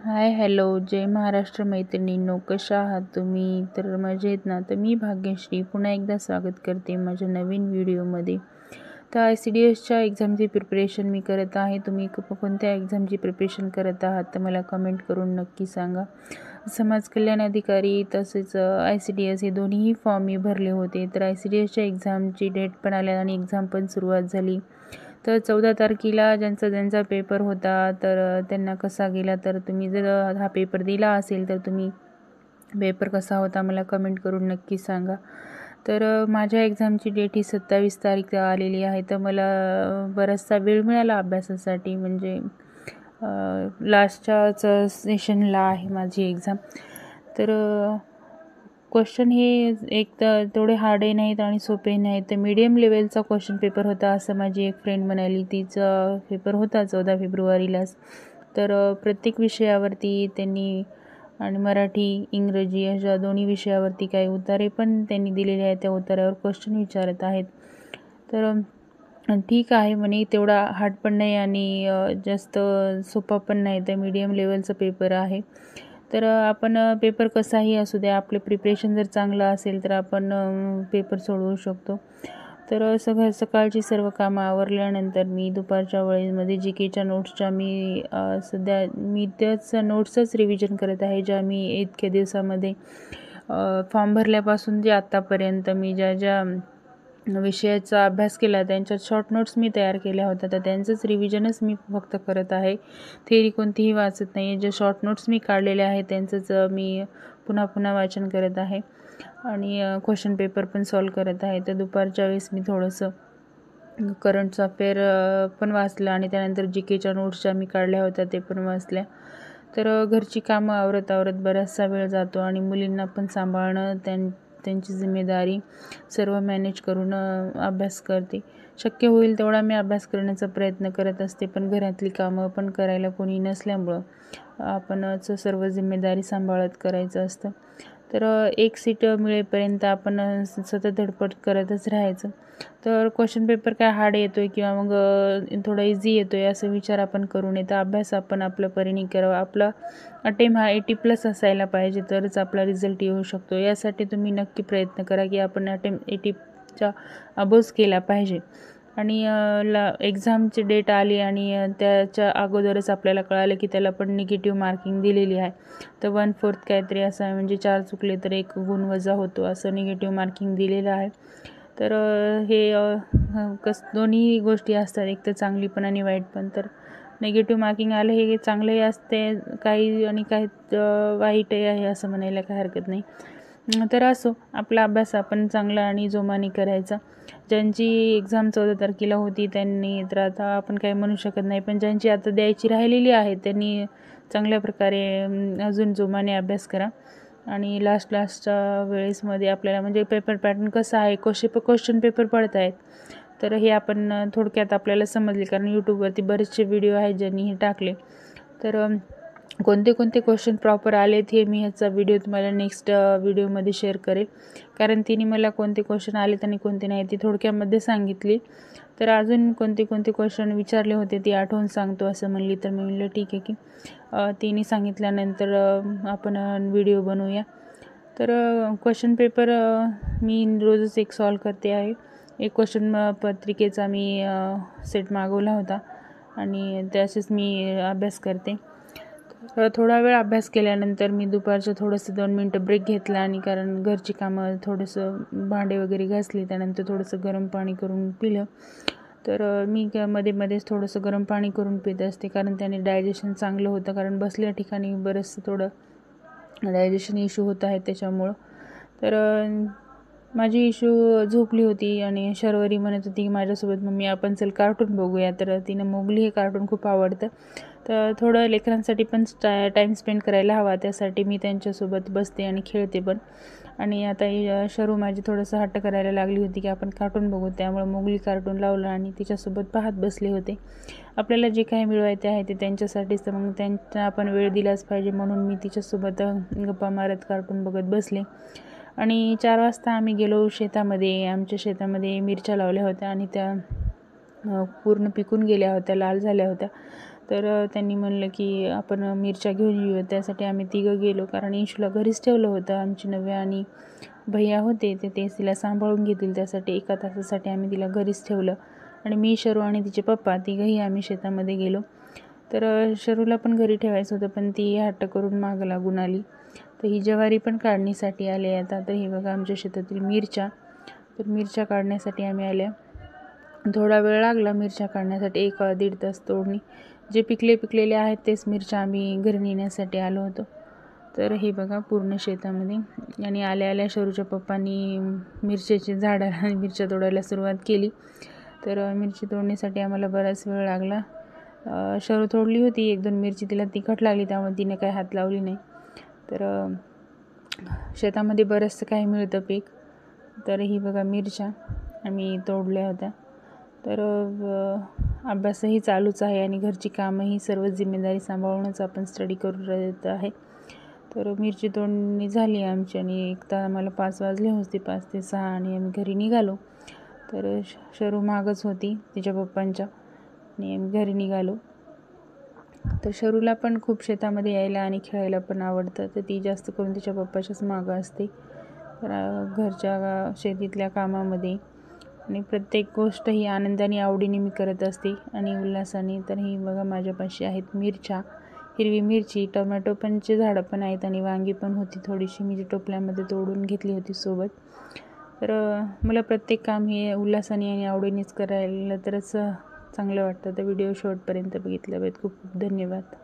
Hi hello जय महाराष्ट्र मैत्रिणींनो, कशा आहात तुम्ही? तर मजेत ना? तर मी भाग्यश्री पुन्हा एकदा स्वागत करते माझ्या नवीन व्हिडिओमध्ये. तर ICDSच्या एक्झामची प्रिपरेशन मी करत आहे. तुम्ही कोणत्या एक्झामची प्रिपरेशन करत आहात तर मला कमेंट करून नक्की सांगा. समाज कल्याण अधिकारी तसेच ICDS हे दोन्हीही फॉर्म मी भरले होते. तर ICDSच्या एक्झामची डेट पण आल्या आणि एक्झाम पण सुरुवात झाली. तर 14 तारखेला ज्यांचा पेपर होता तर त्यांना कसा गेला, तर तुम्ही जर हा पेपर दिला असेल तर तुम्ही पेपर कसा होता मला कमेंट करून नक्की सांगा. तर माझ्या एक्झामची डेट ही 27 तारीख आलेली आहे. तर मला बराचसा वेळ मिळाला अभ्यासासाठी, म्हणजे लास्टच्याच सेशनला आहे माझी एक्झाम. तर क्वेश्चन हे एक तर तेवढे हार्डही नाहीत आणि सोपे नाहीत, तर मीडियम लेवलचा क्वेश्चन पेपर होता असं माझी एक फ्रेंड म्हणाली. तिचा पेपर होता 14 फेब्रुवारीलाच. तर प्रत्येक विषयावरती त्यांनी आणि मराठी इंग्रजी अशा दोन्ही विषयावरती काही उतारे पण त्यांनी दिलेले आहेत. त्या उतारावर क्वेश्चन विचारत आहेत. तर ठीक आहे म्हणे, तेवढा हार्ड पण नाही आणि जास्त सोपा पण नाही, तर मीडियम लेवलचा पेपर आहे. तर आपण पेपर कसाही असू द्या, आपले प्रिपरेशन जर चांगलं असेल तर आपण पेपर सोडवू शकतो. तर सकाळची सर्व कामं आवरल्यानंतर मी दुपारच्या वेळेमध्ये GKच्या नोट्सच्या सध्या त्याच नोट्सच रिव्हिजन करत आहे, ज्या मी इतक्या दिवसामध्ये फॉर्म भरल्यापासून जे आत्तापर्यंत मी ज्या विषयाचा अभ्यास केला त्यांच्या शॉर्ट नोट्स मी तयार केल्या होत्या. तर त्यांचंच रिव्हिजनच मी फक्त करत आहे. थेअरी कोणतीही वाचत नाही. जे शॉर्ट नोट्स मी काढलेले आहेत त्यांचंच मी पुन्हा पुन्हा वाचन करत आहे आणि क्वेश्चन पेपर पण सॉल्व करत आहे. तर दुपारच्या वेळेस मी थोडंसं करंट अफेअर पण वाचलं आणि त्यानंतर GKच्या नोट्स मी काढल्या होत्या ते पण वाचल्या. तर घरची कामं आवरत बराचसा वेळ जातो आणि मुलींना पण सांभाळणं, त्यांची जिम्मेदारी सर्व मॅनेज करून अभ्यास करते. शक्य होईल तेवढा मी अभ्यास करण्याचा प्रयत्न करत असते, पण घरातली कामं पण करायला कोणी नसल्यामुळं आपणच सर्व जिम्मेदारी सांभाळत करायचं असतं. तर एक सीट मिळेपर्यंत आपण सतत धडपड करतच राहायचं. तर क्वेश्चन पेपर काय हार्ड येतो आहे किंवा मग थोडा इझी येतो आहे असं विचार आपण करू नये. तर अभ्यास आपण आपल्या परीने करावा. आपला अटेम्प्ट हा 80+ असायला पाहिजे, तरच आपला रिझल्ट येऊ शकतो. यासाठी तुम्ही नक्की प्रयत्न करा की आपण अटेम्प्ट 80च्या अबोव्ह केला पाहिजे. आणि एक्झामची डेट आली आणि त्याच्या अगोदरच आपल्याला कळालं की त्याला पण निगेटिव्ह मार्किंग दिलेली आहे. तर 1/4 काहीतरी असं आहे, म्हणजे 4 चुकले तर 1 गुण वजा होतो असं निगेटिव्ह मार्किंग दिलेलं आहे. तर हे दोन्ही गोष्टी असतात, एक तर चांगली पण आणि वाईट पण. तर निगेटिव्ह मार्किंग आलं हे चांगलंही असते काही आणि काही वाईटही आहे असं म्हणायला काही हरकत नाही. तर असो, आपला अभ्यास आपण चांगला आणि जोमाने करायचा. ज्यांची एक्झाम 14 तारखेला होती त्यांनी तर आता आपण काही म्हणू शकत नाही, पण ज्यांची आता द्यायची राहिलेली आहे त्यांनी चांगल्या प्रकारे अजून जोमाने अभ्यास करा. आणि लास्टच्या वेळेसमध्ये आपल्याला म्हणजे पेपर पॅटर्न कसा आहे, क्वेश्चन पेपर पडत आहेत तर हे आपण थोडक्यात आपल्याला समजले, कारण यूट्यूबवरती बरेचसे व्हिडिओ आहेत ज्यांनी हे टाकले. तर कोणते क्वेश्चन प्रॉपर आलेत हे मी ह्याचा व्हिडिओ तुम्हाला नेक्स्ट व्हिडिओमध्ये शेअर करेल, कारण तिने मला कोणते क्वेश्चन आलेत आणि कोणते नाही ती थोडक्यामध्ये सांगितली. तर अजून कोणते क्वेश्चन विचारले होते ती आठवून सांगतो असं म्हणली. तर मी म्हणलं ठीक आहे की तिने सांगितल्यानंतर आपण व्हिडिओ बनवूया. तर क्वेश्चन पेपर मी रोजच एक सॉल्व करते आहे. एक क्वेश्चन पत्रिकेचा मी सेट मागवला होता आणि त्याचेच मी अभ्यास करते. थोडा वेळ अभ्यास केल्यानंतर मी दुपारचं थोडंसं 2 मिनटं ब्रेक घेतला, आणि कारण घरची कामं थोडंसं भांडे वगैरे घासली, त्यानंतर थोडंसं गरम पाणी करून पिलं. तर मी मध्येच थोडंसं गरम पाणी करून पित असते, कारण त्याने डायजेशन चांगलं होतं, कारण बसल्या ठिकाणी बरंचसं थोडं डायजेशन इश्यू होत आहे त्याच्यामुळं. तर माझी इश्यू झोपली होती आणि शर्वरी म्हणत होती की माझ्यासोबत मम्मी आपण चल कार्टून बघूया. तर तिनं मोगली हे कार्टून खूप आवडतं, तर थोडं लेकरांसाठी पण टाईम स्पेंड करायला हवा, त्यासाठी मी त्यांच्यासोबत बसते आणि खेळते पण. आणि आता शरू माझी थोडंसं हट्ट करायला लागली होती की आपण कार्टून बघू, त्यामुळे मोगली कार्टून लावलं आणि तिच्यासोबत पाहत बसले होते. आपल्याला जे काही मिळवायचे आहे ते त्यांच्यासाठीच, तर मग त्यांना आपण वेळ दिलाच पाहिजे, म्हणून मी तिच्यासोबत गप्पा मारत कार्टून बघत बसले. आणि 4 वाजता आम्ही गेलो शेतामध्ये. आमच्या शेतामध्ये मिरच्या लावल्या होत्या आणि त्या पूर्ण पिकून गेल्या होत्या, लाल झाल्या होत्या. तर त्यांनी म्हणलं की आपण मिरच्या घेऊन येऊया. त्यासाठी आम्ही तिघं गेलो, कारण इशूला घरीच ठेवलं होतं. आमची नव्या आणि भैया होते तेच तिला सांभाळून घेतील, त्यासाठी 1 तासासाठी आम्ही तिला घरीच ठेवलं. आणि मी, शरू आणि तिचे पप्पा तिघंही आम्ही शेतामध्ये गेलो. तर शरूला पण घरी ठेवायचं होतं, पण ती हट्ट करून मागं लागून आली. तर ही ज्वारी पण काढणीसाठी आले आता. तर हे बघा आमच्या शेतातील मिरच्या. तर मिरच्या काढण्यासाठी आम्ही आल्या. थोडा वेळ लागला मिरच्या काढण्यासाठी, 1-1.5 तास तोडणी. जे पिकलेले आहेत तेच मिरच्या आम्ही घरी नेण्यासाठी आलो होतो. तर हे बघा पूर्ण शेतामध्ये. आणि आल्या शरूच्या पप्पांनी मिरच्याची झाडाला मिरच्या तोडायला सुरुवात केली. तर मिरची तोडण्यासाठी आम्हाला बराच वेळ लागला. शरू तोडली होती 1-2 मिरची, तिला तिखट लागली त्यामुळे तिने काही हात लावली नाही. तर शेतामध्ये बरंचसं काही मिळतं पीक. तर ही बघा मिरच्या आम्ही तोडल्या होत्या. तर अभ्यासही चालूच आहे आणि घरची कामंही सर्व जिम्मेदारी सांभाळूनच आपण स्टडी करू येत आहे. तर मिरची तोडणी झाली आमची आणि एकदा आम्हाला 5 वाजले होते, 5 ते 6, आणि आम्ही घरी निघालो. तर शरू मागच होती तिच्या पप्पांच्या आणि आम्ही घरी निघालो. तर शरूला पण खूप शेतामध्ये यायला आणि खेळायला पण आवडतं. तर ती जास्त करून तिच्या पप्पाच्याच मागं असते. तर घरच्या शेतीतल्या कामामध्ये आणि प्रत्येक गोष्ट ही आनंदाने आवडीने मी करत असते आणि उल्हासाने. तर ही बघा माझ्यापाशी आहेत मिरच्या, हिरवी मिरची, टोमॅटो पणचे झाडं पण आहेत आणि वांगी पण होती थोडीशी, मी जी टोपल्यामध्ये तोडून घेतली होती सोबत. तर मला प्रत्येक काम हे उल्हासाने आणि आवडीनेच करायला तरच चांगलं वाटतं. तर व्हिडिओ शेवटपर्यंत बघितल्याबद्दल खूप खूप धन्यवाद.